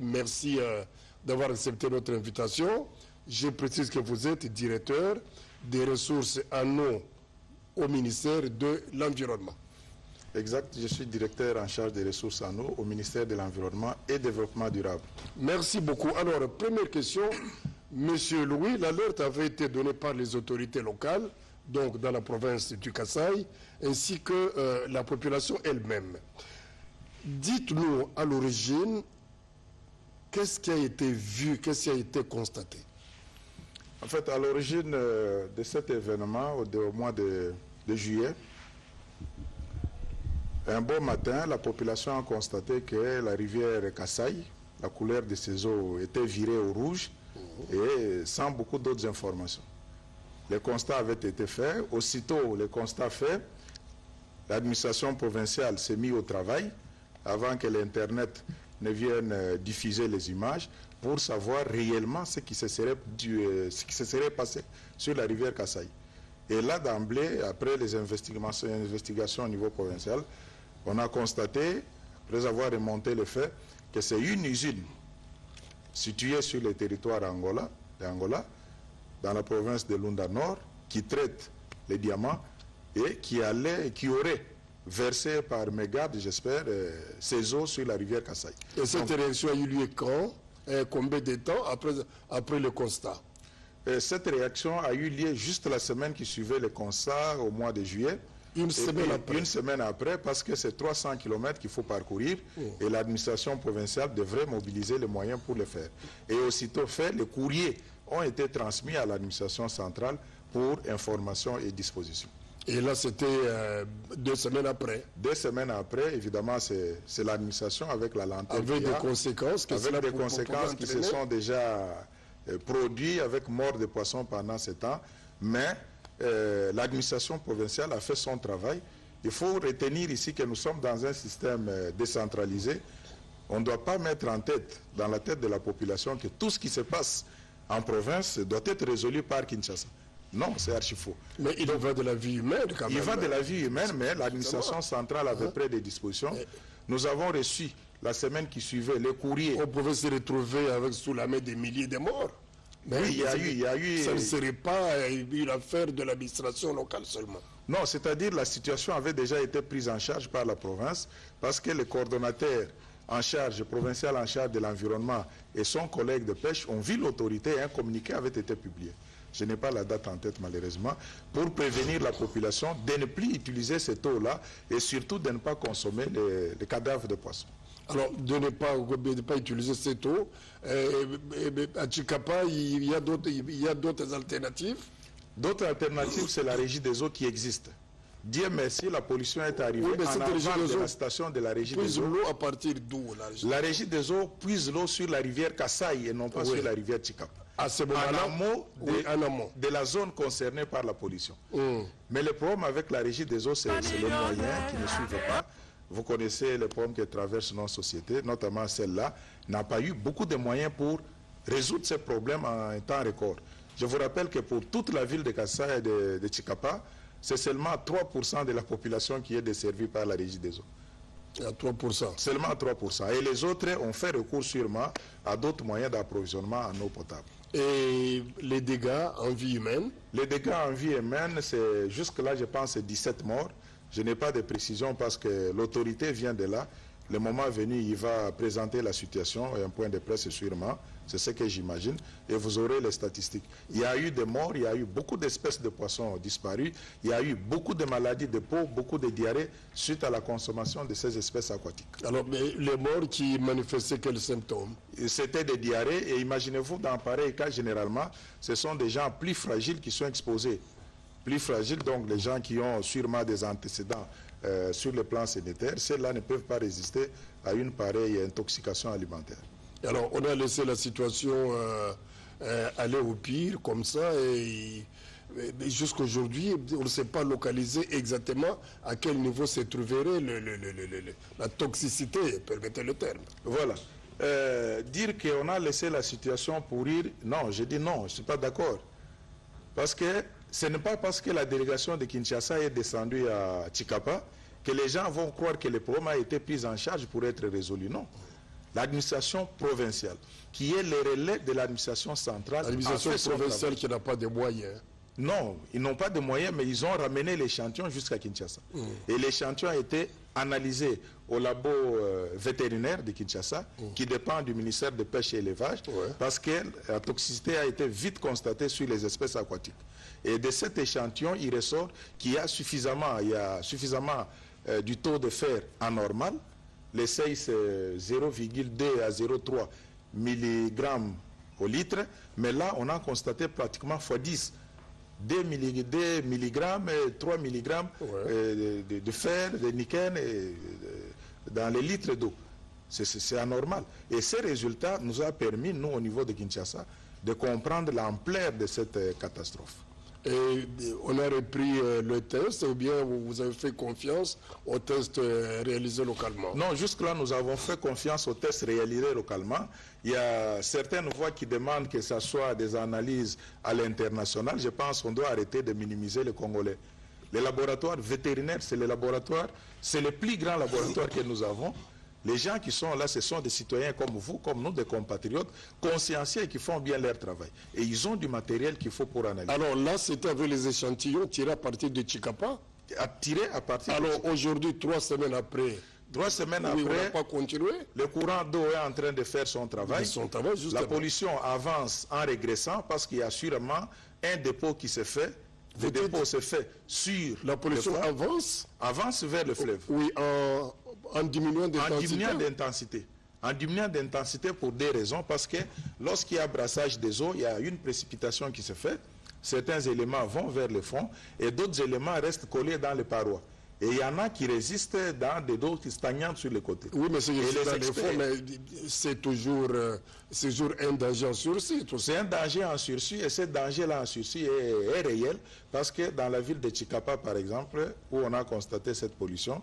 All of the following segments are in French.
Merci d'avoir accepté notre invitation. Je précise que vous êtes directeur des ressources en eau au ministère de l'Environnement. Exact, je suis directeur en charge des ressources en eau au ministère de l'Environnement et Développement durable. Merci beaucoup. Alors, première question, Monsieur Louis, l'alerte avait été donnée par les autorités locales, donc dans la province du Kasaï, ainsi que la population elle-même. Dites-nous à l'origine, qu'est-ce qui a été vu, qu'est-ce qui a été constaté? En fait, à l'origine de cet événement, au mois de juillet, un beau matin, la population a constaté que la rivière Kasaï, la couleur de ses eaux était virée au rouge et sans beaucoup d'autres informations. Les constats avaient été faits. Aussitôt les constats faits, l'administration provinciale s'est mise au travail avant que l'Internet ne vienne diffuser les images pour savoir réellement ce qui se serait passé sur la rivière Kasaï. Et là, d'emblée, après les investigations au niveau provincial, on a constaté, après avoir remonté le fait, que c'est une usine située sur le territoire d'Angola, dans la province de Lunda Nord, qui traite les diamants et qui aurait versé par mégarde, j'espère, ses eaux sur la rivière Kasaï. Et cette réaction a eu lieu quand? Combien de temps après le constat? Cette réaction a eu lieu juste la semaine qui suivait le constat au mois de juillet. Une semaine après, parce que c'est 300 km qu'il faut parcourir et l'administration provinciale devrait mobiliser les moyens pour le faire. Et aussitôt fait, les courriers ont été transmis à l'administration centrale pour information et disposition. Et là, c'était 2 semaines après. 2 semaines après, évidemment, c'est l'administration avec la lenteur. Avec des conséquences qui se sont déjà produites avec mort de poissons pendant ce temps. Mais l'administration provinciale a fait son travail. Il faut retenir ici que nous sommes dans un système décentralisé. On ne doit pas mettre dans la tête de la population que tout ce qui se passe en province doit être résolu par Kinshasa. Non, c'est archi faux. Mais il va de la vie humaine quand même. Il va de la vie humaine, mais l'administration centrale avait pris des dispositions. Nous avons reçu, la semaine qui suivait, les courriers. On pouvait se retrouver sous la main des milliers de morts. Mais oui, il y a eu... Ça ne serait pas une affaire de l'administration locale seulement. Non, c'est-à-dire la situation avait déjà été prise en charge par la province parce que le coordonnateur provincial en charge de l'environnement et son collègue de pêche ont vu l'autorité et un communiqué avait été publié. Je n'ai pas la date en tête malheureusement, pour prévenir la population de ne plus utiliser cette eau-là et surtout de ne pas consommer les cadavres de poissons. Alors, de ne pas utiliser cette eau. À Chikapa, il y a d'autres alternatives. D'autres alternatives, c'est la régie des eaux qui existe. Dieu merci, la pollution est arrivée en avant de la station de la régie des eaux. L'eau à partir d'où? La régie des eaux puise l'eau sur la rivière Kasaï et non pas sur la rivière Chikapa. À ce moment-là, en amont de la zone concernée par la pollution. Mais le problème avec la régie des eaux, c'est les moyens qui ne suivent pas. Vous connaissez les problèmes qui traversent nos sociétés, notamment celle-là, n'a pas eu beaucoup de moyens pour résoudre ces problèmes en un temps record. Je vous rappelle que pour toute la ville de Kasaï et de Chikapa, c'est seulement 3% de la population qui est desservie par la régie des eaux. À 3%. Seulement à 3%. Et les autres ont fait recours sûrement à d'autres moyens d'approvisionnement en eau potable. Et les dégâts en vie humaine? Les dégâts en vie humaine, c'est jusque-là, je pense, 17 morts. Je n'ai pas de précision parce que l'autorité vient de là. Le moment venu, il va présenter la situation et un point de presse sûrement. C'est ce que j'imagine. Et vous aurez les statistiques. Il y a eu des morts, il y a eu beaucoup d'espèces de poissons disparues. Il y a eu beaucoup de maladies de peau, beaucoup de diarrhées suite à la consommation de ces espèces aquatiques. Alors, mais les morts qui manifestaient quels symptômes? C'était des diarrhées. Et imaginez-vous, dans pareil cas, généralement, ce sont des gens plus fragiles qui sont exposés. Plus fragiles, donc les gens qui ont sûrement des antécédents sur le plan sanitaire, ceux-là ne peuvent pas résister à une pareille intoxication alimentaire. Alors, on a laissé la situation aller au pire, comme ça, et jusqu'aujourd'hui, on ne sait pas localiser exactement à quel niveau se trouverait la toxicité, permettez le terme. Voilà. Dire qu'on a laissé la situation pourrir, non, je dis non, je ne suis pas d'accord. Parce que ce n'est pas parce que la délégation de Kinshasa est descendue à Chikapa que les gens vont croire que le problème a été pris en charge pour être résolu. Non. l'administration provinciale, qui est le relais de l'administration centrale. L'administration provinciale qui n'a pas de moyens. Non, ils n'ont pas de moyens, mais ils ont ramené l'échantillon jusqu'à Kinshasa. Et l'échantillon a été analysé au labo vétérinaire de Kinshasa, qui dépend du ministère de Pêche et Élevage, parce que la toxicité a été vite constatée sur les espèces aquatiques. Et de cet échantillon, il ressort qu'il y a suffisamment, du taux de fer anormal. Les seuils, c'est 0,2 à 0,3 mg au litre, mais là, on a constaté pratiquement x10. 2 mg et 3 mg de fer, de nickel dans les litres d'eau. C'est anormal. Et ces résultats nous ont permis, nous, au niveau de Kinshasa, de comprendre l'ampleur de cette catastrophe. Et on a repris le test, ou bien vous avez fait confiance aux tests réalisés localement? Non, jusque-là, nous avons fait confiance aux tests réalisés localement. Il y a certaines voix qui demandent que ce soit des analyses à l'international. Je pense qu'on doit arrêter de minimiser les Congolais. Les laboratoires vétérinaires, c'est le plus grand laboratoire que nous avons. Les gens qui sont là, ce sont des citoyens comme vous, comme nous, des compatriotes, consciencieux et qui font bien leur travail. Et ils ont du matériel qu'il faut pour analyser. Alors là, c'était avec les échantillons tirés à partir de Tshikapa? Tirés à partir Alors aujourd'hui, 3 semaines après, 3 semaines oui, après, on n'a pas continué. Le courant d'eau est en train de faire son travail. La pollution avance en régressant parce qu'il y a sûrement un dépôt qui se fait. Le dépôt se fait sur... La pollution avance vers le fleuve. Oui, en diminuant d'intensité. En diminuant d'intensité pour des raisons, parce que lorsqu'il y a brassage des eaux, il y a une précipitation qui se fait. Certains éléments vont vers le fond et d'autres éléments restent collés dans les parois. Et il y en a qui résistent dans des eaux qui stagnent sur les côtés. Oui, mais c'est toujours un danger en sursis. C'est un danger en sursis, et ce danger-là en sursis est réel, parce que dans la ville de Tshikapa, par exemple, où on a constaté cette pollution,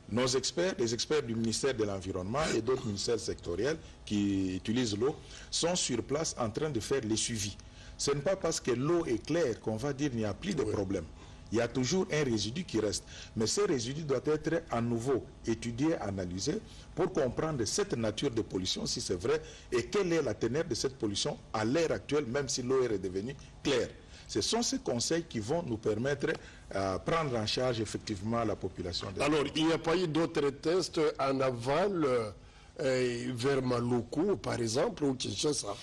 nos experts, les experts du ministère de l'Environnement et d'autres ministères sectoriels qui utilisent l'eau, sont sur place en train de faire les suivis. Ce n'est pas parce que l'eau est claire qu'on va dire qu'il n'y a plus de problème. Il y a toujours un résidu qui reste. Mais ce résidu doit être à nouveau étudié, analysé, pour comprendre cette nature de pollution, si c'est vrai, et quelle est la teneur de cette pollution à l'heure actuelle, même si l'eau est redevenue claire. Ce sont ces conseils qui vont nous permettre de prendre en charge effectivement la population. Alors, il n'y a pas eu d'autres tests en aval vers Maluku, par exemple, ou Kinshasa?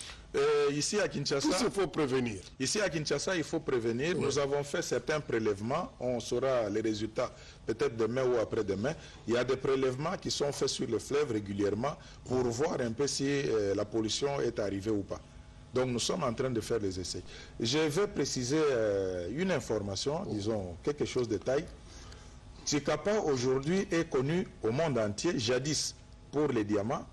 Ici à Kinshasa, il faut prévenir. Ici à Kinshasa, il faut prévenir. Oui. Nous avons fait certains prélèvements. On saura les résultats peut-être demain ou après-demain. Il y a des prélèvements qui sont faits sur le fleuve régulièrement pour voir un peu si la pollution est arrivée ou pas. Donc nous sommes en train de faire les essais. Je vais préciser une information, disons quelque chose de taille. Tshikapa aujourd'hui est connu au monde entier, jadis pour les diamants.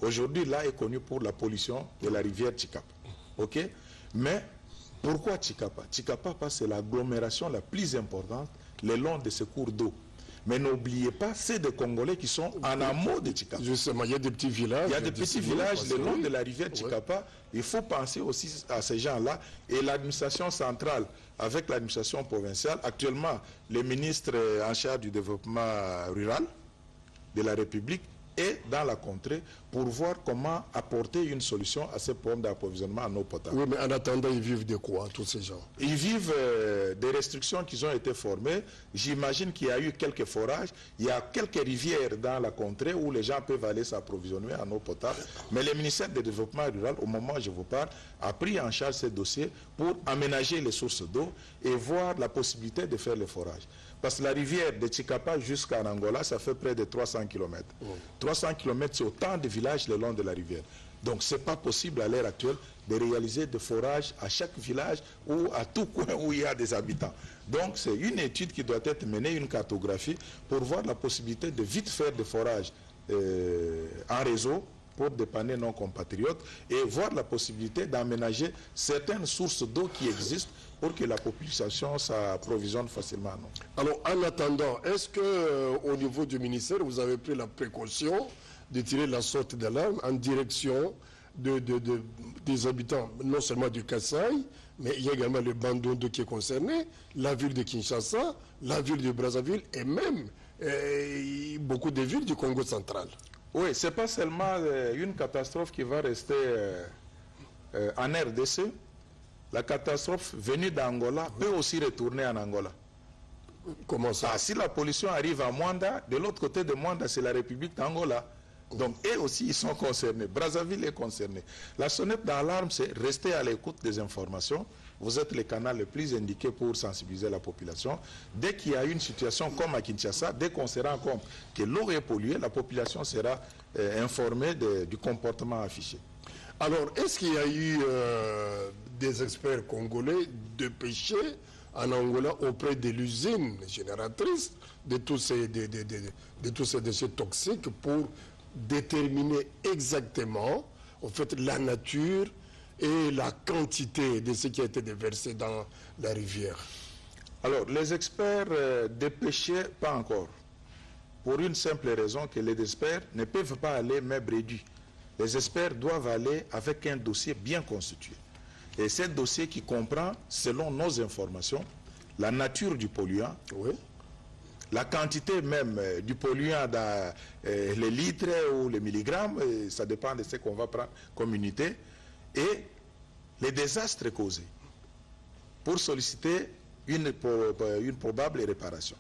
Aujourd'hui, là, est connu pour la pollution de la rivière Tshikapa. OK? Mais pourquoi Tshikapa? Tshikapa, parce que c'est l'agglomération la plus importante le long de ce cours d'eau. Mais n'oubliez pas, c'est des Congolais qui sont en amont de Tshikapa. Justement, il y a des petits villages. Il y a des petits villages le long de la rivière Tshikapa. Ouais. Il faut penser aussi à ces gens-là. Et l'administration centrale, avec l'administration provinciale, actuellement, le ministre en charge du développement rural de la République, et dans la contrée pour voir comment apporter une solution à ces problèmes d'approvisionnement en eau potable. Oui, mais en attendant, ils vivent de quoi, tous ces gens? Ils vivent des restrictions qui ont été formées. J'imagine qu'il y a eu quelques forages. Il y a quelques rivières dans la contrée où les gens peuvent aller s'approvisionner en eau potable. Mais le ministère du Développement rural, au moment où je vous parle, a pris en charge ces dossiers pour aménager les sources d'eau et voir la possibilité de faire les forages. Parce que la rivière de Tshikapa jusqu'à Angola, ça fait près de 300 km. 300 km, c'est autant de villages le long de la rivière. Donc, ce n'est pas possible à l'heure actuelle de réaliser des forages à chaque village ou à tout coin où il y a des habitants. Donc, c'est une étude qui doit être menée, une cartographie, pour voir la possibilité de vite faire des forages en réseau pour dépanner nos compatriotes et voir la possibilité d'aménager certaines sources d'eau qui existent pour que la population s'approvisionne facilement. Non. Alors, en attendant, est-ce qu'au niveau du ministère, vous avez pris la précaution de tirer la sorte d'alarme en direction des habitants, non seulement du Kasaï, mais il y a également le Bandundu qui est concerné, la ville de Kinshasa, la ville de Brazzaville et même beaucoup de villes du Congo central? Oui, ce n'est pas seulement une catastrophe qui va rester en RDC. La catastrophe venue d'Angola peut aussi retourner en Angola. Comment ça? Si la pollution arrive à Mwanda, de l'autre côté de Mwanda, c'est la République d'Angola. Donc, eux aussi, ils sont concernés. Brazzaville est concerné. La sonnette d'alarme, c'est rester à l'écoute des informations. Vous êtes le canal le plus indiqué pour sensibiliser la population. Dès qu'il y a une situation comme à Kinshasa, dès qu'on se rend compte que l'eau est polluée, la population sera informée du comportement affiché. Alors, est-ce qu'il y a eu des experts congolais dépêchés en Angola auprès de l'usine génératrice de tous ces déchets toxiques pour déterminer exactement en fait, la nature et la quantité de ce qui a été déversé dans la rivière? Alors, les experts dépêchés, pas encore. Pour une simple raison que les experts ne peuvent pas aller main réduite. Les experts doivent aller avec un dossier bien constitué. Et ce dossier qui comprend, selon nos informations, la nature du polluant, oui, la quantité même du polluant dans les litres ou les milligrammes, ça dépend de ce qu'on va prendre comme unité, et les désastres causés pour solliciter une probable réparation.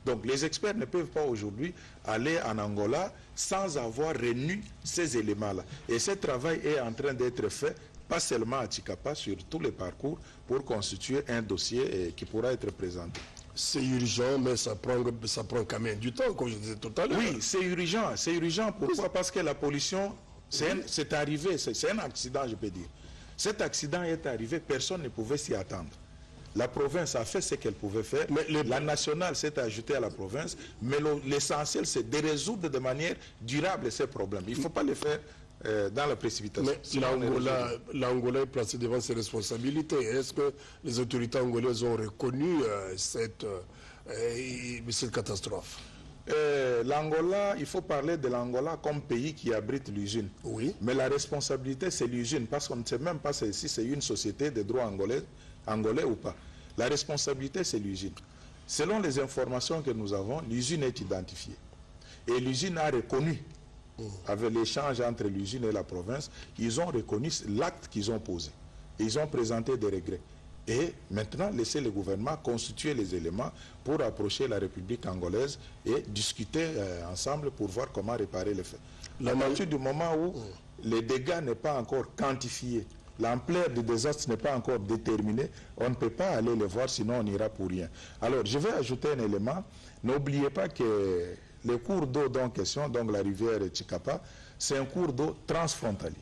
Donc les experts ne peuvent pas aujourd'hui aller en Angola sans avoir réuni ces éléments-là. Et ce travail est en train d'être fait, pas seulement à Tshikapa, sur tous les parcours, pour constituer un dossier qui pourra être présenté. C'est urgent, mais ça prend quand même du temps, comme je disais tout à l'heure. Oui, c'est urgent. C'est urgent. Pourquoi? Parce que la pollution, c'est arrivé, c'est un accident, je peux dire. Cet accident est arrivé, personne ne pouvait s'y attendre. La province a fait ce qu'elle pouvait faire, la nationale s'est ajoutée à la province, mais l'essentiel, c'est de résoudre de manière durable ces problèmes. Il ne faut pas les faire dans la précipitation. Mais l'Angola est placé devant ses responsabilités. Est-ce que les autorités angolaises ont reconnu cette catastrophe? L'Angola, il faut parler de l'Angola comme pays qui abrite l'usine. Oui. Mais la responsabilité, c'est l'usine, parce qu'on ne sait même pas si c'est une société de droit angolais ou pas. La responsabilité, c'est l'usine. Selon les informations que nous avons, l'usine est identifiée. Et l'usine a reconnu, avec l'échange entre l'usine et la province, ils ont reconnu l'acte qu'ils ont posé. Ils ont présenté des regrets. Et maintenant, laisser le gouvernement constituer les éléments pour approcher la République angolaise et discuter ensemble pour voir comment réparer les faits. À partir du moment où les dégâts n'est pas encore quantifiés, l'ampleur du désastre n'est pas encore déterminée, on ne peut pas aller les voir, sinon on ira pour rien. Alors, je vais ajouter un élément. N'oubliez pas que le cours d'eau en question, donc la rivière Tshikapa, c'est un cours d'eau transfrontalier.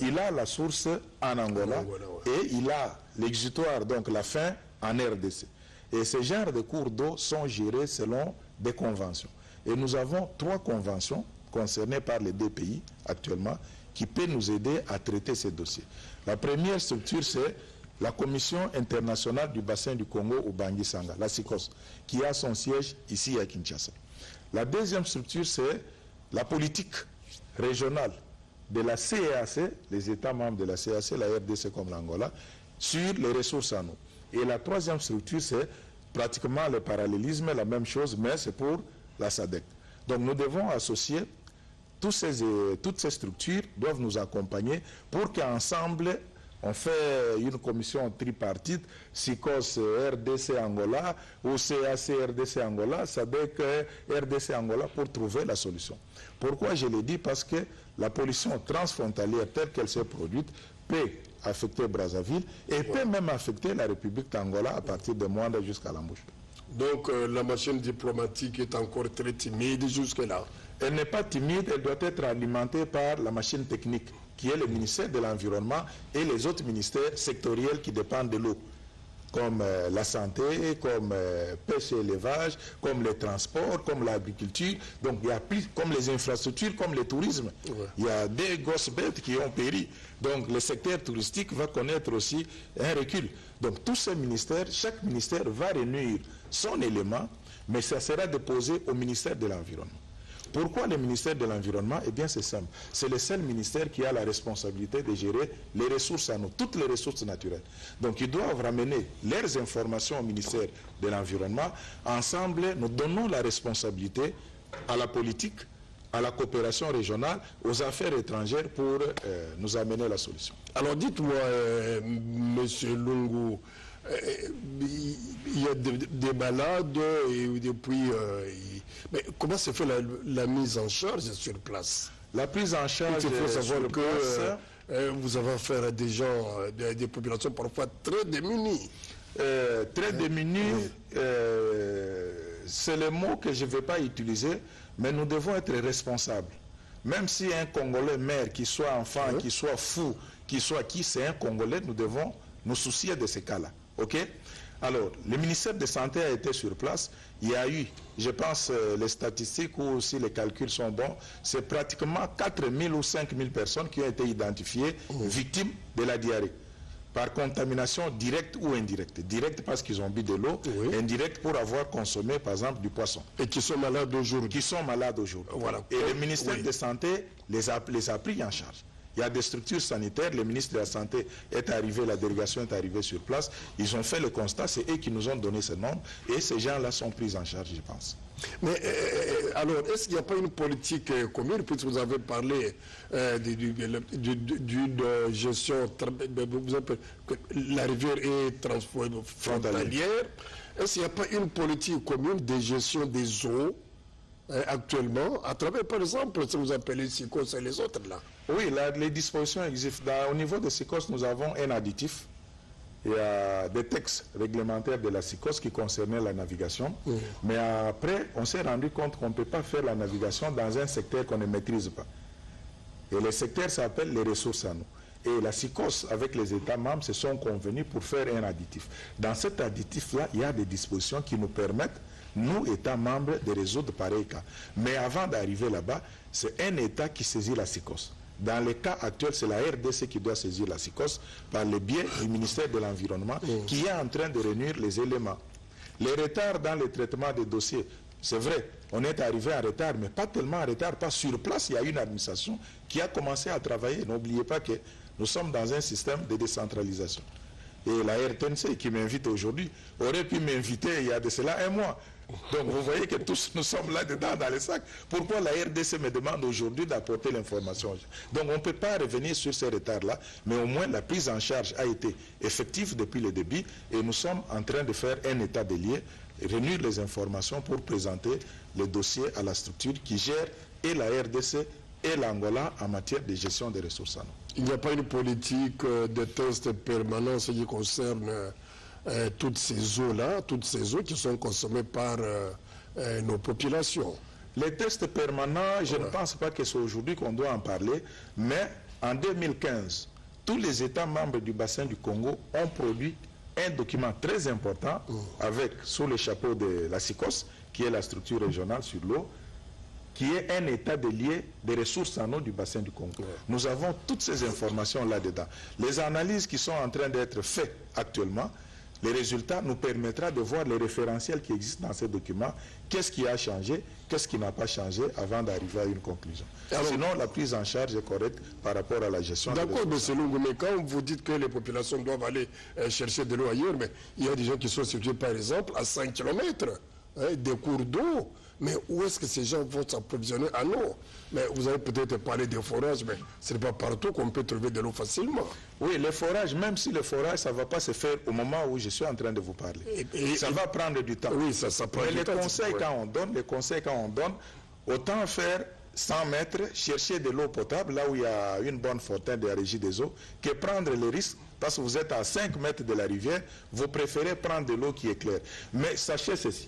Il a la source en Angola et il a l'exutoire, donc la fin, en RDC. Et ce genre de cours d'eau sont gérés selon des conventions. Et nous avons 3 conventions concernées par les 2 pays actuellement qui peuvent nous aider à traiter ces dossiers. La première structure, c'est la Commission internationale du bassin du Congo au Bangui-Sanga, la CICOS, qui a son siège ici à Kinshasa. La deuxième structure, c'est la politique régionale de la CEAC, les États membres de la CEAC, la RDC comme l'Angola, sur les ressources en eau. Et la troisième structure, c'est pratiquement le parallélisme, la même chose, mais c'est pour la SADC. Donc nous devons associer toutes ces structures, doivent nous accompagner pour qu'ensemble, on fait une commission tripartite, SICOS RDC Angola, ou CAC RDC Angola, SADC RDC Angola, pour trouver la solution. Pourquoi je l'ai dit? Parce que la pollution transfrontalière telle qu'elle s'est produite peut affecter Brazzaville et peut même affecter la République d'Angola à partir de Mwanda jusqu'à l'embouche. Donc la machine diplomatique est encore très timide jusque-là. Elle n'est pas timide, elle doit être alimentée par la machine technique, qui est le ministère de l'Environnement et les autres ministères sectoriels qui dépendent de l'eau, comme la santé, comme pêche et élevage, comme les transports, comme l'agriculture. Donc il y a plus, comme les infrastructures, comme le tourisme. Ouais. Il y a des grosses bêtes qui ont péri. Donc le secteur touristique va connaître aussi un recul. Donc tous ces ministères, chaque ministère va réunir son élément, mais ça sera déposé au ministère de l'Environnement. Pourquoi le ministère de l'Environnement? Eh bien, c'est simple. C'est le seul ministère qui a la responsabilité de gérer les ressources en eau, toutes les ressources naturelles. Donc, ils doivent ramener leurs informations au ministère de l'Environnement. Ensemble, nous donnons la responsabilité à la politique, à la coopération régionale, aux affaires étrangères pour nous amener la solution. Alors dites-moi, Monsieur Lungu, il y a des malades et depuis... mais comment se fait la mise en charge sur place? La prise en charge, il faut savoir sur que place, vous avez affaire à des gens, des populations parfois très démunies. Très démunies, c'est le mot que je ne vais pas utiliser, mais nous devons être responsables. Même si un Congolais mère, qu'il soit enfant, qu'il soit fou, qu'il soit qui, c'est un Congolais, nous devons nous soucier de ces cas-là. Ok? Alors, le ministère de Santé a été sur place. Il y a eu, je pense, les statistiques ou si les calculs sont bons, c'est pratiquement 4 000 ou 5 000 personnes qui ont été identifiées victimes de la diarrhée. Par contamination directe ou indirecte. Directe parce qu'ils ont bu de l'eau, indirecte pour avoir consommé, par exemple, du poisson. Et qui sont malades aujourd'hui. Qui sont malades aujourd'hui. Voilà. Et le ministère de Santé les a pris en charge. Il y a des structures sanitaires, le ministre de la Santé est arrivé, la délégation est arrivée sur place, ils ont fait le constat, c'est eux qui nous ont donné ce nombre, et ces gens-là sont pris en charge, je pense. Mais alors, est-ce qu'il n'y a pas une politique commune, puisque vous avez parlé d'une gestion, la rivière est transfrontalière, est-ce qu'il n'y a pas une politique commune de gestion des eaux actuellement, à travers, par exemple, ce que vous appelez SICOS et les autres là? Oui, les dispositions existent. Au niveau de SICOS, nous avons un additif. Il y a des textes réglementaires de la SICOS qui concernaient la navigation. Mais après, on s'est rendu compte qu'on ne peut pas faire la navigation dans un secteur qu'on ne maîtrise pas. Et le secteur s'appelle les ressources en eau. Et la SICOS, avec les États membres, se sont convenus pour faire un additif. Dans cet additif-là, il y a des dispositions qui nous permettent, nous, États membres, de résoudre pareil cas. Mais avant d'arriver là-bas, c'est un État qui saisit la SICOS. Dans le cas actuel, c'est la RDC qui doit saisir la SICOS par le biais du ministère de l'Environnement qui est en train de réunir les éléments. Les retards dans le traitement des dossiers, c'est vrai, on est arrivé en retard, mais pas tellement en retard, pas sur place, il y a une administration qui a commencé à travailler. N'oubliez pas que nous sommes dans un système de décentralisation. Et la RTNC qui m'invite aujourd'hui aurait pu m'inviter il y a de cela un mois. Donc vous voyez que tous nous sommes là-dedans dans les sacs. Pourquoi la RDC me demande aujourd'hui d'apporter l'information? Donc on ne peut pas revenir sur ces retards-là, mais au moins la prise en charge a été effective depuis le début et nous sommes en train de faire un état des lieux, réunir les informations pour présenter les dossiers à la structure qui gère et la RDC et l'Angola en matière de gestion des ressources en eau. Il n'y a pas une politique de test permanent en ce qui concerne toutes ces eaux-là, toutes ces eaux qui sont consommées par nos populations. Les tests permanents, je ne pense pas que c'est aujourd'hui qu'on doit en parler, mais en 2015, tous les États membres du bassin du Congo ont produit un document très important avec, sous le chapeau de la SICOS, qui est la structure régionale sur l'eau, qui est un état de lié des ressources en eau du bassin du Congo. Nous avons toutes ces informations là-dedans. Les analyses qui sont en train d'être faites actuellement, les résultats nous permettront de voir les référentiels qui existent dans ces documents, qu'est-ce qui a changé, qu'est-ce qui n'a pas changé avant d'arriver à une conclusion. Alors, sinon, la prise en charge est correcte par rapport à la gestion. D'accord, M. Lungu, mais quand vous dites que les populations doivent aller chercher de l'eau ailleurs, mais il y a des gens qui sont situés, par exemple, à 5 km des cours d'eau. Mais où est-ce que ces gens vont s'approvisionner en eau? Mais vous avez peut-être parlé des forages, mais ce n'est pas partout qu'on peut trouver de l'eau facilement. Oui, les forages, même si le forage, ça ne va pas se faire au moment où je suis en train de vous parler. Ça va prendre du temps. Oui, ça prend du temps. Mais les conseils quand on donne, autant faire 100 mètres, chercher de l'eau potable, là où il y a une bonne fontaine de la régie des eaux, que prendre le risque, parce que vous êtes à 5 mètres de la rivière, vous préférez prendre de l'eau qui est claire. Mais sachez ceci.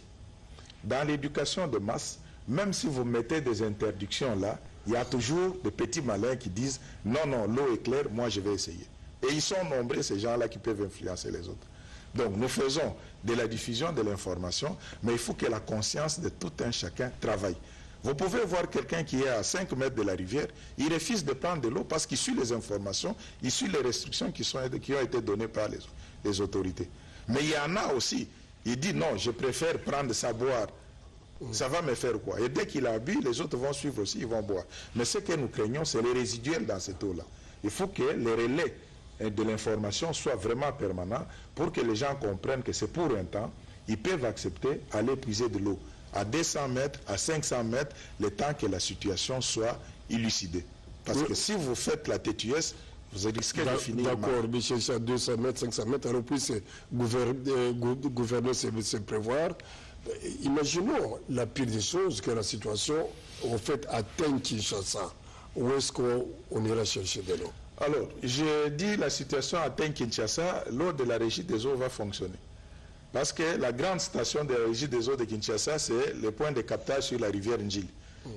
Dans l'éducation de masse, même si vous mettez des interdictions là, il y a toujours des petits malins qui disent « Non, non, l'eau est claire, moi je vais essayer ». Et ils sont nombreux, ces gens-là, qui peuvent influencer les autres. Donc nous faisons de la diffusion de l'information, mais il faut que la conscience de tout un chacun travaille. Vous pouvez voir quelqu'un qui est à 5 mètres de la rivière, il refuse de prendre de l'eau parce qu'il suit les informations, il suit les restrictions qui ont été données par les autorités. Mais il y en a aussi. Il dit non, je préfère prendre ça, boire. Ça va me faire quoi? Et dès qu'il a bu, les autres vont suivre aussi, ils vont boire. Mais ce que nous craignons, c'est les résiduels dans cette eau-là. Il faut que les relais de l'information soient vraiment permanents pour que les gens comprennent que c'est pour un temps, ils peuvent accepter aller puiser de l'eau à 200 mètres, à 500 mètres, le temps que la situation soit élucidée. Parce que si vous faites la têtuesse, vous risquez de finir mal. D'accord, mais chercher à 200 mètres, 500 mètres, alors puis c'est gouverner, c'est prévoir. Imaginons la pire des choses, que la situation, en fait, atteint Kinshasa. Où est-ce qu'on ira chercher de l'eau? Alors, je dis la situation atteint Kinshasa, l'eau de la régie des eaux va fonctionner. Parce que la grande station de la régie des eaux de Kinshasa, c'est le point de captage sur la rivière Njili,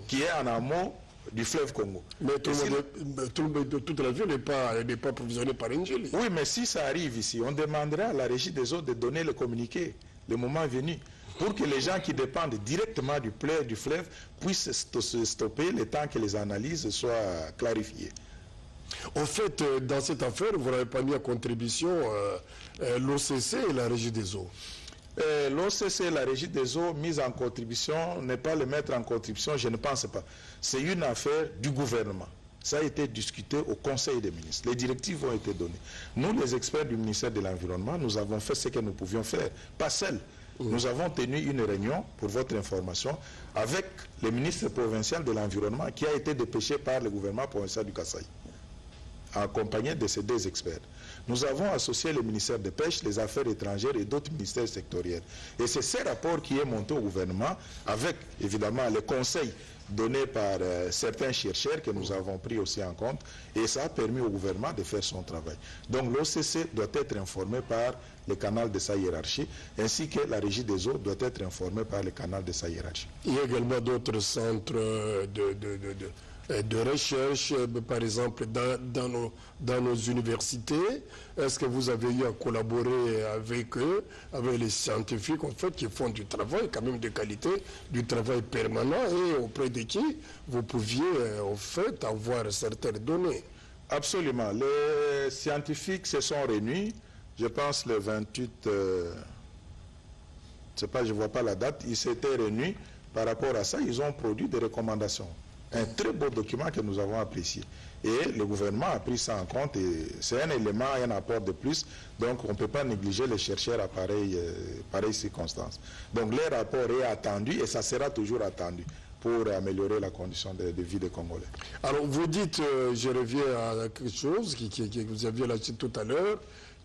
qui est en amont du fleuve Congo. Mais toute la ville n'est pas provisionnée par Njili. Oui, mais si ça arrive ici, on demandera à la régie des eaux de donner le communiqué, le moment venu, pour que les gens qui dépendent directement du fleuve puissent se stopper le temps que les analyses soient clarifiées. En fait, dans cette affaire, vous n'avez pas mis à contribution l'OCC et la régie des eaux. L'OCC et la régie des eaux mise en contribution, ne pas le mettre en contribution, je ne pense pas. C'est une affaire du gouvernement. Ça a été discuté au Conseil des ministres. Les directives ont été données. Nous, les experts du ministère de l'Environnement, nous avons fait ce que nous pouvions faire, pas seuls. Nous avons tenu une réunion, pour votre information, avec le ministre provincial de l'Environnement qui a été dépêché par le gouvernement provincial du Kasaï, accompagné de ces deux experts. Nous avons associé le ministère des Pêches, les Affaires étrangères et d'autres ministères sectoriels. Et c'est ce rapport qui est monté au gouvernement avec, évidemment, les conseils donnés par certains chercheurs que nous avons pris aussi en compte. Et ça a permis au gouvernement de faire son travail. Donc l'OCC doit être informé par le canal de sa hiérarchie, ainsi que la régie des eaux doit être informée par le canal de sa hiérarchie. Il y a également d'autres centres de recherche, par exemple dans nos universités. Est-ce que vous avez eu à collaborer avec eux, avec les scientifiques en fait, qui font du travail quand même de qualité, du travail permanent, et auprès de qui vous pouviez en fait avoir certaines données? Absolument. Les scientifiques se sont réunis, je pense le 28, je ne vois pas la date, ils s'étaient réunis par rapport à ça, ils ont produit des recommandations. Un très beau document que nous avons apprécié. Et le gouvernement a pris ça en compte et c'est un élément, un apport de plus. Donc on ne peut pas négliger les chercheurs à pareilles circonstances. Donc leur rapport est attendu et ça sera toujours attendu pour améliorer la condition de vie des Congolais. Alors vous dites, je reviens à quelque chose que vous aviez là tout à l'heure,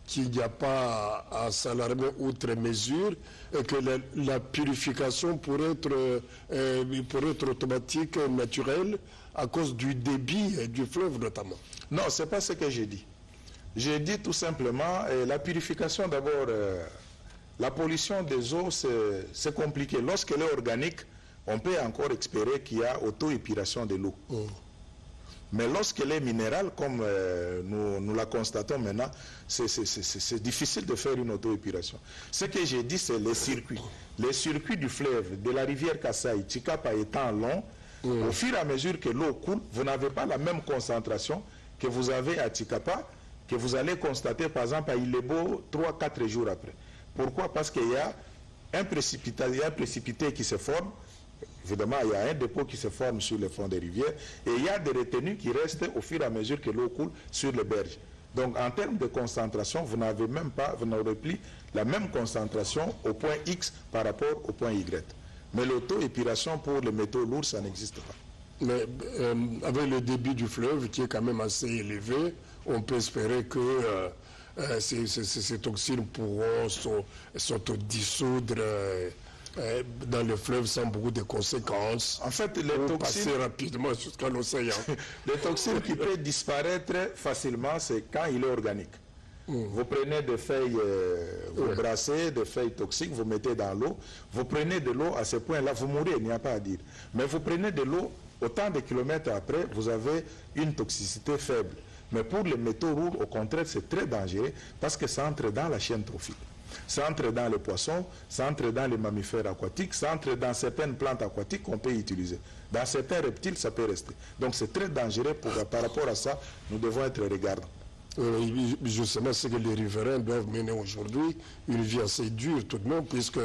qu'il n'y a pas à s'alarmer outre mesure et que la purification pourrait être automatique, naturelle, à cause du débit du fleuve notamment. Non, ce n'est pas ce que j'ai dit. J'ai dit tout simplement, la purification d'abord, la pollution des eaux, c'est compliqué. Lorsqu'elle est organique, on peut encore espérer qu'il y a auto-épuration de l'eau. Mais lorsqu'elle est minérale, comme nous la constatons maintenant, c'est difficile de faire une auto-épuration. Ce que j'ai dit, c'est les circuits. Les circuits du fleuve, de la rivière Kasaï, Tchikapa étant long, au fur et à mesure que l'eau coule, vous n'avez pas la même concentration que vous avez à Tchikapa, que vous allez constater par exemple à Ilebo 3-4 jours après. Pourquoi? Parce qu'il y a un précipité qui se forme. Évidemment, il y a un dépôt qui se forme sur le fond des rivières et il y a des retenues qui restent au fur et à mesure que l'eau coule sur les berges. Donc, en termes de concentration, vous n'aurez plus la même concentration au point X par rapport au point Y. Mais l'auto-épuration pour les métaux lourds, ça n'existe pas. Mais avec le débit du fleuve qui est quand même assez élevé, on peut espérer que ces toxines pourront s'autodissoudre dans le fleuve sans beaucoup de conséquences. En fait, les toxines passer rapidement jusqu'à l'océan. Les toxines qui peuvent disparaître facilement, c'est quand il est organique. Vous prenez des feuilles, vous brassez des feuilles toxiques, vous mettez dans l'eau, vous prenez de l'eau, à ce point-là, vous mourrez, il n'y a pas à dire. Mais vous prenez de l'eau, autant de kilomètres après, vous avez une toxicité faible. Mais pour les métaux lourds, au contraire, c'est très dangereux parce que ça entre dans la chaîne trophique. Ça entre dans les poissons, ça entre dans les mammifères aquatiques, ça entre dans certaines plantes aquatiques qu'on peut utiliser. Dans certains reptiles, ça peut rester. Donc c'est très dangereux. Par rapport à ça, nous devons être regardants. Justement, c'est que les riverains doivent mener aujourd'hui une vie assez dure tout de même, puisque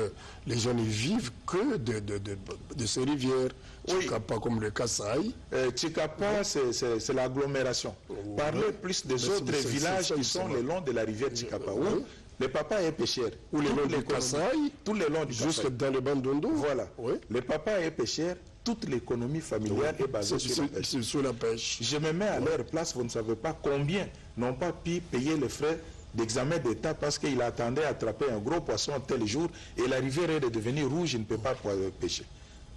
les gens ne vivent que de ces rivières. Tchikapa comme le Kasaï. Tchikapa, c'est l'agglomération. Parlez plus des autres villages qui sont le long de la rivière Tchikapa, où Le papa est pêcheur. Ou le long du Kasaï, tout le long du Kasaï. Jusque dans le Bandundu. Voilà. Oui. Le papa est pêcheur. Toute l'économie familiale est basée sur la pêche. Je me mets à leur place, vous ne savez pas combien n'ont pas pu payer les frais d'examen d'État parce qu'il attendait à attraper un gros poisson tel jour et la rivière est devenue rouge, il ne peut pas pêcher.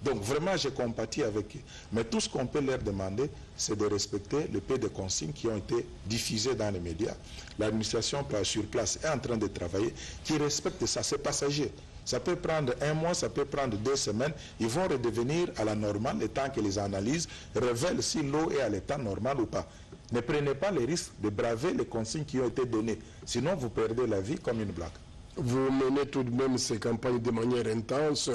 Donc vraiment, je compatis avec eux. Mais tout ce qu'on peut leur demander, c'est de respecter le peu de consignes qui ont été diffusées dans les médias. L'administration sur place est en train de travailler, qui respecte ça, c'est passager. Ça peut prendre 1 mois, ça peut prendre 2 semaines. Ils vont redevenir à la normale le temps que les analyses révèlent si l'eau est à l'état normal ou pas. Ne prenez pas le risque de braver les consignes qui ont été données. Sinon, vous perdez la vie comme une blague. Vous menez tout de même ces campagnes de manière intense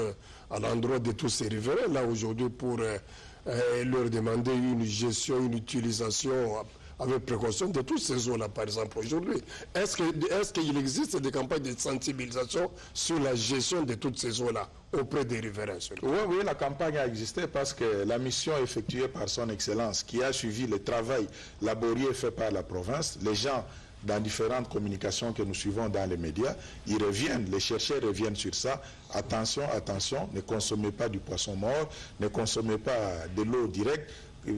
à l'endroit de tous ces riverains, là, aujourd'hui, pour leur demander une gestion, une utilisation avec précaution de toutes ces eaux-là, par exemple, aujourd'hui. Est-ce qu'il existe des campagnes de sensibilisation sur la gestion de toutes ces eaux-là auprès des riverains? Oui, la campagne a existé parce que la mission effectuée par son Excellence, qui a suivi le travail laborieux fait par la province, les gens dans différentes communications que nous suivons dans les médias, ils reviennent, les chercheurs reviennent sur ça. Attention, attention, ne consommez pas du poisson mort, ne consommez pas de l'eau directe,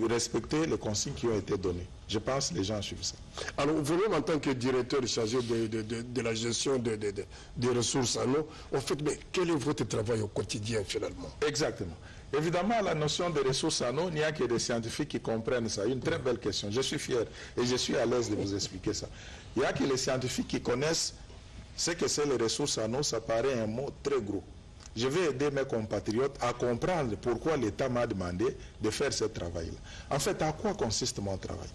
respectez les consignes qui ont été données. Je pense que les gens suivent ça. Alors, vous-même, en tant que directeur chargé de la gestion des ressources en eau, en fait, mais quel est votre travail au quotidien, finalement? Exactement. Évidemment, la notion de ressources en eau, il n'y a que des scientifiques qui comprennent ça. Une très belle question. Je suis fier et je suis à l'aise de vous expliquer ça. Il n'y a que les scientifiques qui connaissent ce que c'est les ressources en eau. Ça paraît un mot très gros. Je vais aider mes compatriotes à comprendre pourquoi l'État m'a demandé de faire ce travail-là. En fait, à quoi consiste mon travail?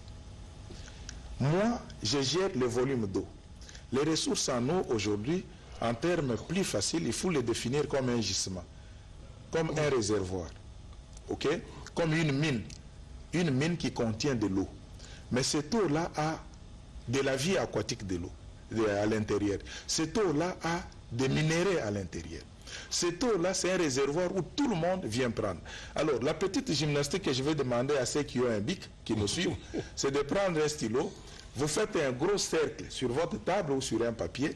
Moi, je gère le volume d'eau. Les ressources en eau, aujourd'hui, en termes plus faciles, il faut les définir comme un gisement, comme un réservoir, ok? Comme une mine qui contient de l'eau. Mais cette eau-là a de la vie aquatique de l'eau à l'intérieur. Cette eau-là a des minéraux à l'intérieur. Cette eau-là, c'est un réservoir où tout le monde vient prendre. Alors, la petite gymnastique que je vais demander à ceux qui ont un bic, qui nous suivent, c'est de prendre un stylo, vous faites un gros cercle sur votre table ou sur un papier,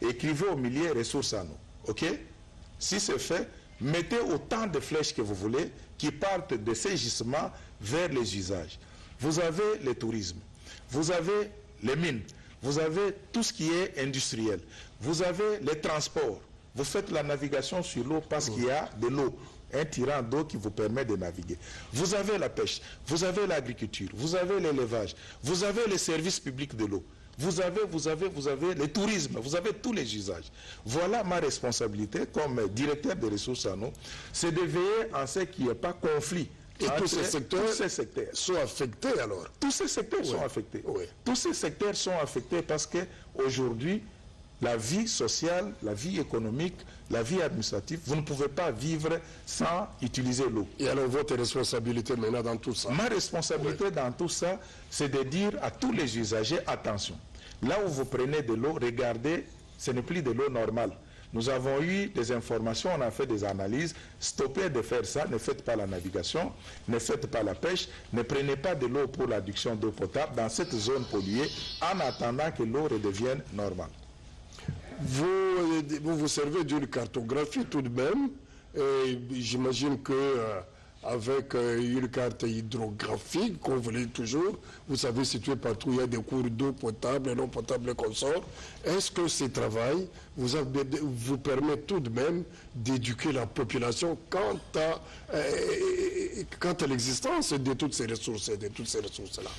écrivez au milieu ressources en eau, ok? Si c'est fait, mettez autant de flèches que vous voulez qui partent de ces gisements vers les usages. Vous avez le tourisme, vous avez les mines, vous avez tout ce qui est industriel, vous avez les transports, vous faites la navigation sur l'eau parce qu'il y a de l'eau, un tirant d'eau qui vous permet de naviguer. Vous avez la pêche, vous avez l'agriculture, vous avez l'élevage, vous avez les services publics de l'eau. Vous avez le tourisme, vous avez tous les usages. Voilà ma responsabilité comme directeur des ressources en eau, c'est de veiller en ce qu'il n'y ait pas conflit. Et tous ces secteurs sont affectés alors? Tous ces secteurs sont affectés. Oui. Tous ces secteurs sont affectés parce qu'aujourd'hui, la vie sociale, la vie économique, la vie administrative, vous ne pouvez pas vivre sans utiliser l'eau. Et alors votre responsabilité maintenant dans tout ça? Ma responsabilité dans tout ça, c'est de dire à tous les usagers, attention, là où vous prenez de l'eau, regardez, ce n'est plus de l'eau normale. Nous avons eu des informations, on a fait des analyses, stoppez de faire ça, ne faites pas la navigation, ne faites pas la pêche, ne prenez pas de l'eau pour l'adduction d'eau potable dans cette zone polluée en attendant que l'eau redevienne normale. Vous vous servez d'une cartographie tout de même, et j'imagine que avec une carte hydrographique, comme vous le dites toujours, vous savez situer partout, il y a des cours d'eau potable et non potable et consorts. Est-ce que ce travail vous permet tout de même d'éduquer la population quant à l'existence de toutes ces ressources-là?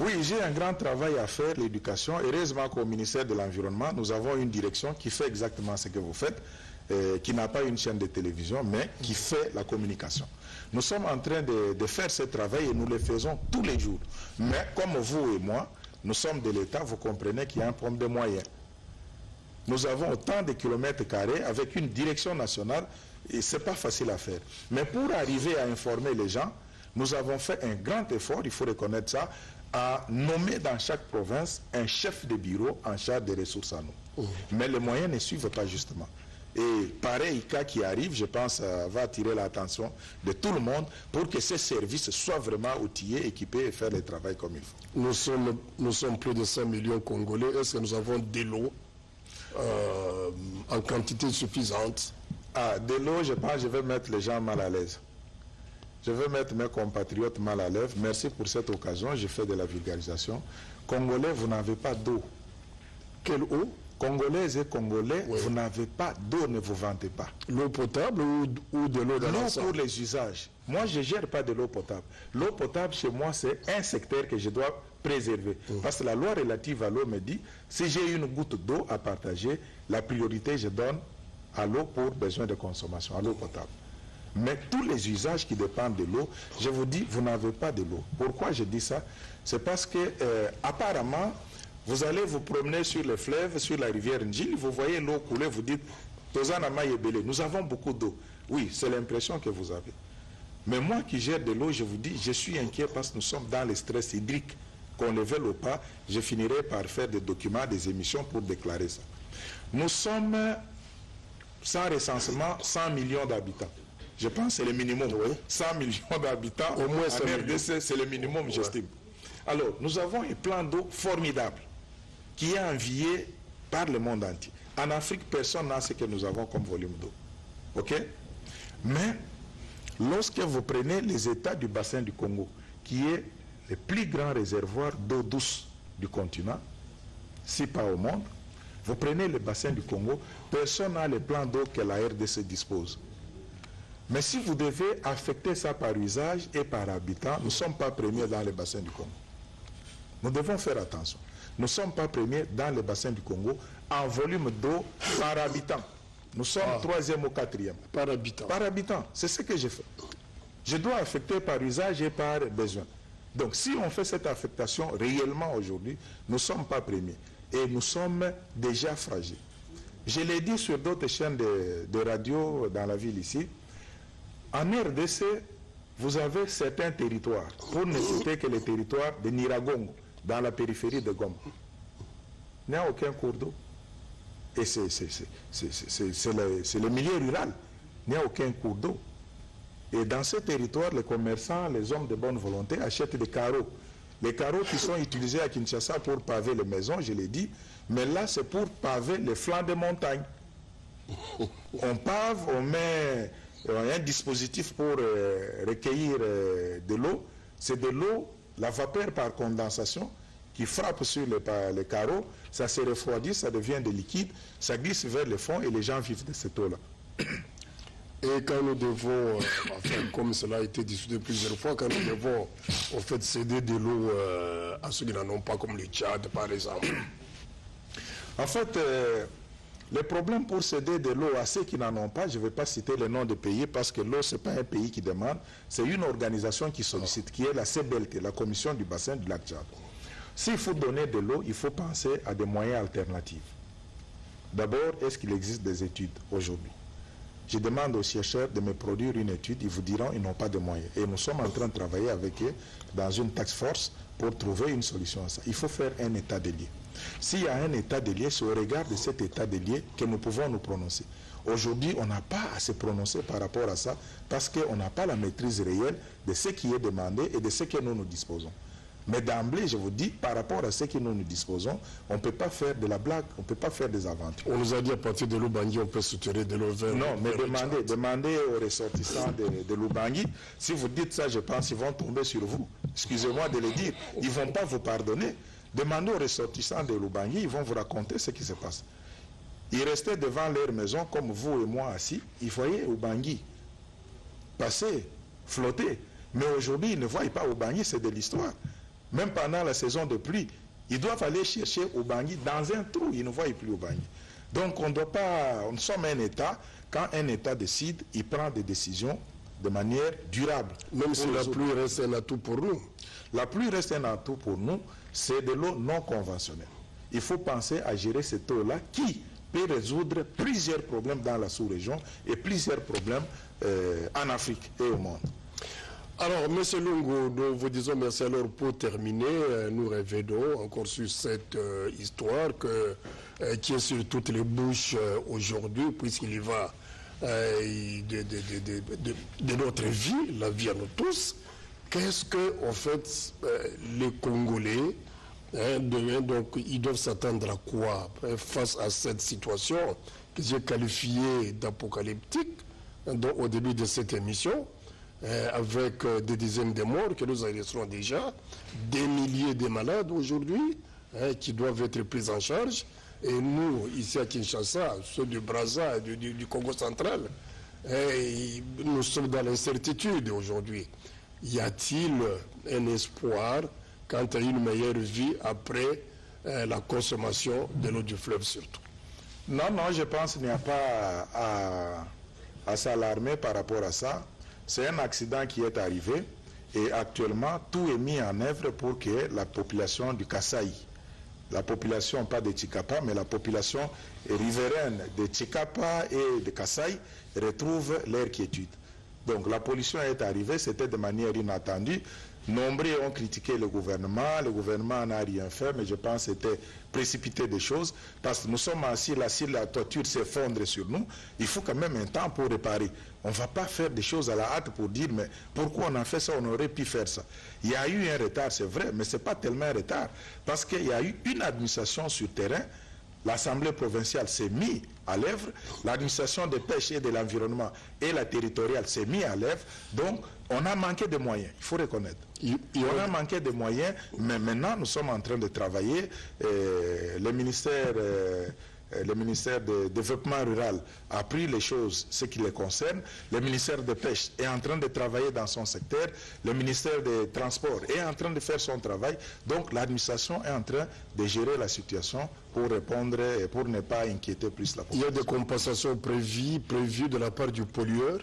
Oui, j'ai un grand travail à faire, l'éducation. Heureusement qu'au ministère de l'Environnement, nous avons une direction qui fait exactement ce que vous faites, qui n'a pas une chaîne de télévision, mais qui fait la communication. Nous sommes en train de faire ce travail et nous le faisons tous les jours. Mais comme vous et moi, nous sommes de l'État, vous comprenez qu'il y a un problème de moyens. Nous avons autant de kilomètres carrés avec une direction nationale et ce n'est pas facile à faire. Mais pour arriver à informer les gens, nous avons fait un grand effort, il faut reconnaître ça, à nommer dans chaque province un chef de bureau en charge des ressources en eau. Mais les moyens ne suivent pas justement. Et pareil cas qui arrive, je pense, va attirer l'attention de tout le monde pour que ces services soient vraiment outillés, équipés et faire le travail comme il faut. Nous sommes plus de 5 millions Congolais. Est-ce que nous avons de l'eau? en quantité suffisante. Ah, de l'eau, je pense que je vais mettre les gens mal à l'aise. Je vais mettre mes compatriotes mal à l'aise. Merci pour cette occasion, je fais de la vulgarisation. Congolais, vous n'avez pas d'eau. Quelle eau? Congolaises et Congolais, oui. Vous n'avez pas d'eau, ne vous vantez pas. L'eau potable ou de l'eau dans l'eau pour les usages. Moi, je ne gère pas de l'eau potable. L'eau potable, chez moi, c'est un secteur que je dois préserver. Parce que la loi relative à l'eau me dit, si j'ai une goutte d'eau à partager, la priorité, je donne à l'eau pour besoin de consommation, à l'eau potable. Mais tous les usages qui dépendent de l'eau, je vous dis, vous n'avez pas de l'eau. Pourquoi je dis ça? C'est parce que, apparemment, vous allez vous promener sur les fleuves, sur la rivière Ndjili, vous voyez l'eau couler, vous dites, nous avons beaucoup d'eau. Oui, c'est l'impression que vous avez. Mais moi qui gère de l'eau, je vous dis, je suis inquiet parce que nous sommes dans le stress hydrique. Qu'on le veuille ou pas, je finirai par faire des documents, des émissions pour déclarer ça. Nous sommes, sans recensement, 100 millions d'habitants. Je pense que c'est le minimum. Oui. 100 millions d'habitants, au moins en RDC, c'est le minimum, ouais. J'estime. Alors, nous avons un plan d'eau formidable qui est envié par le monde entier. En Afrique, personne n'a ce que nous avons comme volume d'eau. OK? Mais, lorsque vous prenez les États du bassin du Congo, qui est le plus grand réservoir d'eau douce du continent, si pas au monde, vous prenez le bassin du Congo, personne n'a le plan d'eau que la RDC dispose. Mais si vous devez affecter ça par usage et par habitant, nous ne sommes pas premiers dans le bassin du Congo. Nous devons faire attention. Nous ne sommes pas premiers dans le bassin du Congo en volume d'eau par habitant. Nous sommes 3e ou 4e. Par habitant. Par habitant. C'est ce que je fais. Je dois affecter par usage et par besoin. Donc si on fait cette affectation réellement aujourd'hui, nous ne sommes pas premiers. Et nous sommes déjà fragiles. Je l'ai dit sur d'autres chaînes de radio dans la ville ici. En RDC, vous avez certains territoires, pour ne citer que le territoire de Niragongo, dans la périphérie de Goma. Il n'y a aucun cours d'eau. Et c'est le milieu rural. Il n'y a aucun cours d'eau. Et dans ce territoire, les commerçants, les hommes de bonne volonté achètent des carreaux. Les carreaux qui sont utilisés à Kinshasa pour paver les maisons, je l'ai dit, mais là c'est pour paver les flancs des montagnes. On pave, on met un dispositif pour recueillir de l'eau. C'est de l'eau, la vapeur par condensation, qui frappe sur les carreaux, ça se refroidit, ça devient de liquide, ça glisse vers le fond et les gens vivent de cette eau-là. Et quand nous devons, enfin, comme cela a été discuté plusieurs fois, quand nous devons en fait céder de l'eau à ceux qui n'en ont pas, comme le Tchad par exemple. En fait, le problème pour céder de l'eau à ceux qui n'en ont pas, je ne vais pas citer le nom de pays parce que l'eau, ce n'est pas un pays qui demande, c'est une organisation qui sollicite, qui est la CBLT, la Commission du bassin du lac Tchad. S'il faut donner de l'eau, il faut penser à des moyens alternatifs. D'abord, est-ce qu'il existe des études aujourd'hui? Je demande aux chercheurs de me produire une étude, ils vous diront qu'ils n'ont pas de moyens. Et nous sommes en train de travailler avec eux dans une task force pour trouver une solution à ça. Il faut faire un état des lieux. S'il y a un état des lieux, c'est au regard de cet état des lieux que nous pouvons nous prononcer. Aujourd'hui, on n'a pas à se prononcer par rapport à ça parce qu'on n'a pas la maîtrise réelle de ce qui est demandé et de ce que nous disposons. Mais d'emblée, je vous dis, par rapport à ce que nous disposons, on ne peut pas faire de la blague, on ne peut pas faire des aventures. On nous a dit à partir de l'Ubangi, on peut soutenir de l'eau vers. Non, mais demandez aux ressortissants de l'Ubangi. Si vous dites ça, je pense qu'ils vont tomber sur vous. Excusez-moi de le dire. Ils ne vont pas vous pardonner. Demandez aux ressortissants de l'Ubangi, ils vont vous raconter ce qui se passe. Ils restaient devant leur maison, comme vous et moi assis. Ils voyaient Ubangi passer, flotter. Mais aujourd'hui, ils ne voient pas Ubangi, c'est de l'histoire. Même pendant la saison de pluie, ils doivent aller chercher Ubangi dans un trou, ils ne voient plus Ubangi. Donc on ne doit pas, nous sommes un État, quand un État décide, il prend des décisions de manière durable. Même si la pluie reste un atout pour nous. La pluie reste un atout pour nous, c'est de l'eau non conventionnelle. Il faut penser à gérer cette eau-là qui peut résoudre plusieurs problèmes dans la sous-région et plusieurs problèmes en Afrique et au monde. Alors, M. Lungu, nous vous disons merci. Alors, pour terminer, nous revenons encore sur cette histoire qui est sur toutes les bouches aujourd'hui, puisqu'il y va de notre vie, la vie à nous tous. Qu'est-ce que, en fait, les Congolais Donc, ils doivent s'attendre à quoi face à cette situation que j'ai qualifiée d'apocalyptique au début de cette émission, avec des dizaines de morts que nous enregistrons déjà, des milliers de malades aujourd'hui qui doivent être pris en charge. Et nous, ici à Kinshasa, ceux du Brazza, du Congo central, nous sommes dans l'incertitude aujourd'hui. Y a-t-il un espoir quant à une meilleure vie après la consommation de l'eau du fleuve surtout? Non, je pense qu'il n'y a pas à s'alarmer par rapport à ça. C'est un accident qui est arrivé et actuellement tout est mis en œuvre pour que la population du Kasaï, la population pas de Tchikapa, mais la population riveraine de Tchikapa et de Kasaï retrouve leur quiétude. Donc la pollution est arrivée, c'était de manière inattendue. Nombreux ont critiqué le gouvernement n'a rien fait, mais je pense que c'était précipiter des choses, parce que nous sommes assis là, si la toiture s'effondre sur nous, il faut quand même un temps pour réparer. On ne va pas faire des choses à la hâte pour dire, mais pourquoi on a fait ça, on aurait pu faire ça. Il y a eu un retard, c'est vrai, mais ce n'est pas tellement un retard, parce qu'il y a eu une administration sur terrain. L'Assemblée provinciale s'est mise à l'œuvre, l'administration des pêches et de l'environnement et la territoriale s'est mise à l'œuvre. Donc, on a manqué de moyens, il faut reconnaître. On a manqué de moyens, mais maintenant, nous sommes en train de travailler. Le ministère du Développement rural a pris les choses, ce qui les concerne. Le ministère des Pêches est en train de travailler dans son secteur. Le ministère des Transports est en train de faire son travail. Donc, l'administration est en train de gérer la situation pour répondre et pour ne pas inquiéter plus la population. Il y a des compensations prévues de la part du pollueur?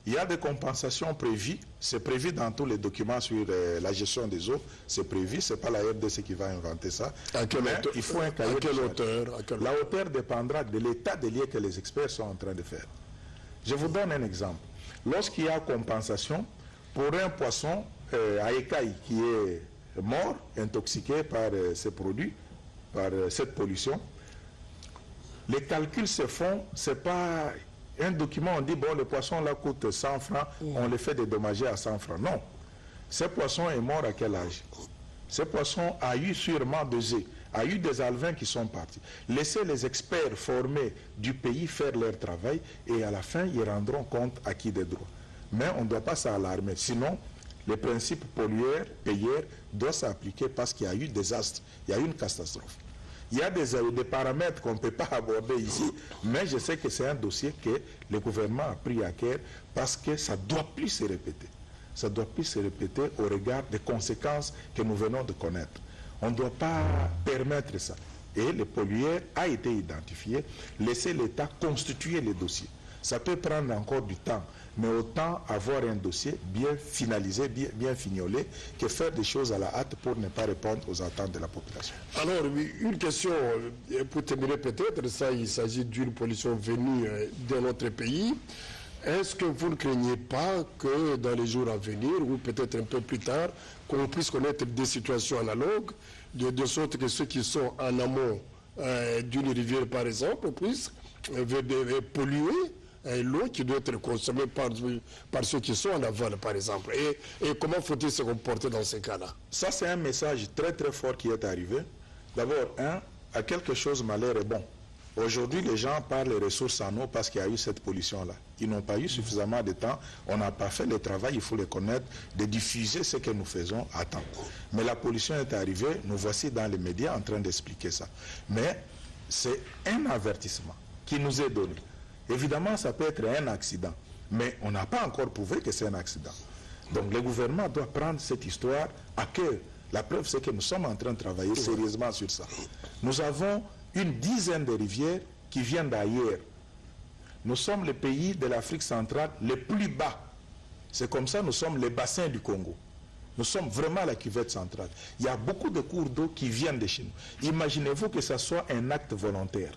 Il y a des compensations prévues, c'est prévu dans tous les documents sur la gestion des eaux, c'est prévu, ce n'est pas la RDC qui va inventer ça. Il faut un cahier de charge. La hauteur dépendra de l'état des lieux que les experts sont en train de faire. Je vous donne un exemple. Lorsqu'il y a compensation, pour un poisson à écaille qui est mort, intoxiqué par ces produits, par cette pollution, les calculs se font, c'est pas... Un document, on dit, bon, le poisson là coûte 100 francs, on le fait dédommager à 100 francs. Non. Ce poisson est mort à quel âge? Ce poisson a eu sûrement des œufs, a eu des alevins qui sont partis. Laissez les experts formés du pays faire leur travail et à la fin, ils rendront compte à qui des droits. Mais on ne doit pas s'alarmer. Sinon, le principe pollueur-payeur doit s'appliquer parce qu'il y a eu des astres, il y a eu une catastrophe. Il y a des paramètres qu'on ne peut pas aborder ici, mais je sais que c'est un dossier que le gouvernement a pris à cœur parce que ça ne doit plus se répéter. Ça ne doit plus se répéter au regard des conséquences que nous venons de connaître. On ne doit pas permettre ça. Et le pollueur a été identifié. Laissez l'État constituer les dossiers. Ça peut prendre encore du temps, mais autant avoir un dossier bien finalisé, bien fignolé, que faire des choses à la hâte pour ne pas répondre aux attentes de la population. Alors, une question, pour terminer peut-être, ça, il s'agit d'une pollution venue de notre pays. Est-ce que vous ne craignez pas que dans les jours à venir, ou peut-être un peu plus tard, qu'on puisse connaître des situations analogues, de sorte que ceux qui sont en amont d'une rivière, par exemple, puissent polluer l'eau qui doit être consommée par ceux qui sont en aval, par exemple. Et comment faut-il se comporter dans ces cas-là? Ça, c'est un message très très fort qui est arrivé. D'abord, à quelque chose, malheur est bon. Aujourd'hui, les gens parlent des ressources en eau parce qu'il y a eu cette pollution-là. Ils n'ont pas eu suffisamment de temps. On n'a pas fait le travail, il faut le connaître, de diffuser ce que nous faisons à temps. Mais la pollution est arrivée, nous voici dans les médias en train d'expliquer ça. Mais c'est un avertissement qui nous est donné. Évidemment, ça peut être un accident, mais on n'a pas encore prouvé que c'est un accident. Donc le gouvernement doit prendre cette histoire à cœur. La preuve, c'est que nous sommes en train de travailler sérieusement sur ça. Nous avons une dizaine de rivières qui viennent d'ailleurs. Nous sommes le pays de l'Afrique centrale le plus bas. C'est comme ça, nous sommes le bassin du Congo. Nous sommes vraiment la cuvette centrale. Il y a beaucoup de cours d'eau qui viennent de chez nous. Imaginez-vous que ce soit un acte volontaire.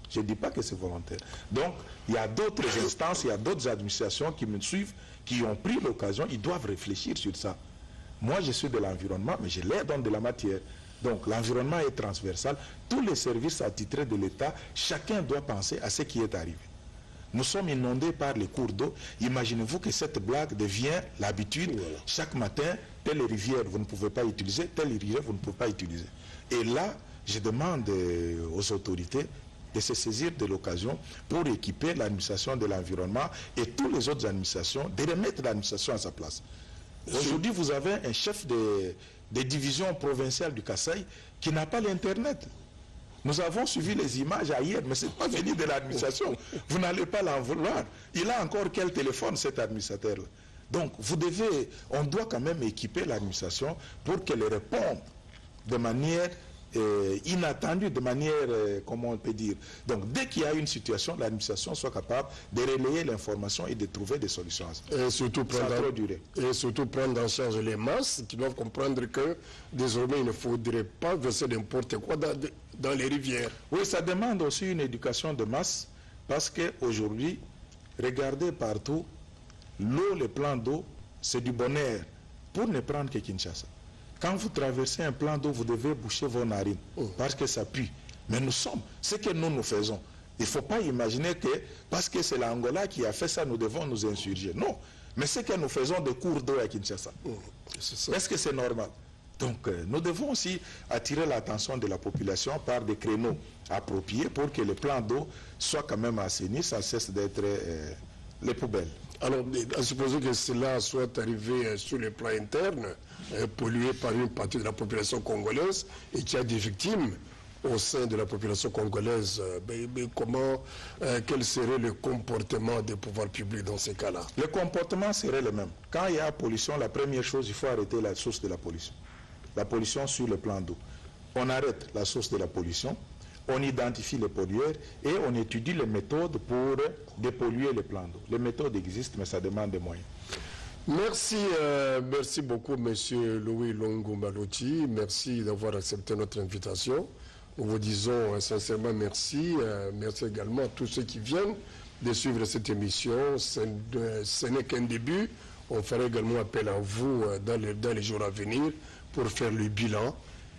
Je ne dis pas que c'est volontaire. Donc, il y a d'autres instances, il y a d'autres administrations qui me suivent, qui ont pris l'occasion, ils doivent réfléchir sur ça. Moi, je suis de l'environnement, mais je leur donne de la matière. Donc, l'environnement est transversal. Tous les services attitrés de l'État, chacun doit penser à ce qui est arrivé. Nous sommes inondés par les cours d'eau. Imaginez-vous que cette blague devient l'habitude. Voilà. Chaque matin, telle rivière, vous ne pouvez pas utiliser, telle rivière, vous ne pouvez pas utiliser. Et là, je demande aux autorités de se saisir de l'occasion pour équiper l'administration de l'environnement et toutes les autres administrations, de remettre l'administration à sa place. Aujourd'hui, vous avez un chef des divisions provinciales du Kasaï qui n'a pas l'Internet. Nous avons suivi les images hier, mais ce n'est pas venu de l'administration. Vous n'allez pas l'en vouloir. Il a encore quel téléphone, cet administrateur-là? Donc, on doit quand même équiper l'administration pour qu'elle réponde de manière inattendue, de manière, comment on peut dire. Donc, dès qu'il y a une situation, l'administration soit capable de relayer l'information et de trouver des solutions. Et surtout prendre en charge les masses qui doivent comprendre que désormais, il ne faudrait pas verser n'importe quoi dans les rivières. Oui, ça demande aussi une éducation de masse parce qu'aujourd'hui, regardez partout, l'eau, les plans d'eau, c'est du bonheur pour ne prendre que Kinshasa. Quand vous traversez un plan d'eau, vous devez boucher vos narines parce que ça pue. Mais ce que nous faisons. Il ne faut pas imaginer que parce que c'est l'Angola qui a fait ça, nous devons nous insurger. Non, mais ce que nous faisons de cours d'eau à Kinshasa, est-ce que c'est normal? Donc nous devons aussi attirer l'attention de la population par des créneaux appropriés pour que les plans d'eau soient quand même assainis, ça cesse d'être les poubelles. Alors, à supposer que cela soit arrivé sur le plan interne, pollué par une partie de la population congolaise et qu'il y a des victimes au sein de la population congolaise, quel serait le comportement des pouvoirs publics dans ces cas-là? Le comportement serait le même. Quand il y a pollution, la première chose, il faut arrêter la source de la pollution. La pollution sur le plan d'eau. On arrête la source de la pollution, on identifie les pollueurs et on étudie les méthodes pour dépolluer les plans d'eau. Les méthodes existent, mais ça demande des moyens. Merci beaucoup, M. Louis Longo Maloti. Merci d'avoir accepté notre invitation. Nous vous disons sincèrement merci. Merci également à tous ceux qui viennent de suivre cette émission. Ce n'est qu'un début. On fera également appel à vous dans les jours à venir pour faire le bilan.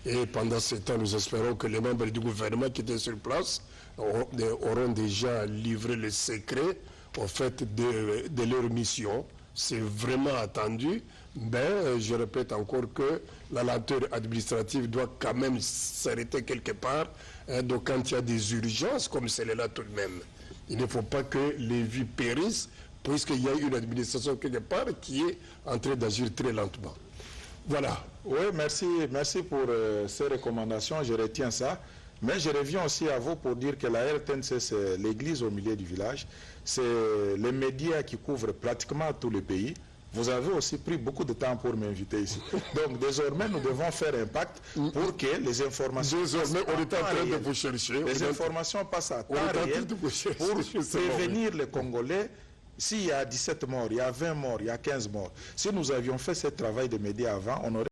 Et pendant ce temps, nous espérons que les membres du gouvernement qui étaient sur place auront déjà livré les secrets au fait de leur mission. C'est vraiment attendu, mais je répète encore que la lenteur administrative doit quand même s'arrêter quelque part. Donc quand il y a des urgences comme celle-là tout de même, il ne faut pas que les vies périssent, puisqu'il y a une administration quelque part qui est en train d'agir très lentement. Voilà. Oui, merci pour ces recommandations, je retiens ça. Mais je reviens aussi à vous pour dire que la RTNC, c'est l'église au milieu du village. C'est les médias qui couvrent pratiquement tout le pays. Vous avez aussi pris beaucoup de temps pour m'inviter ici. Donc désormais, nous devons faire impact pour que les informations... Désormais, on est en train de vous chercher. Les informations passent à temps réel pour prévenir les Congolais. S'il y a 17 morts, il y a 20 morts, il y a 15 morts. Si nous avions fait ce travail de médias avant, on aurait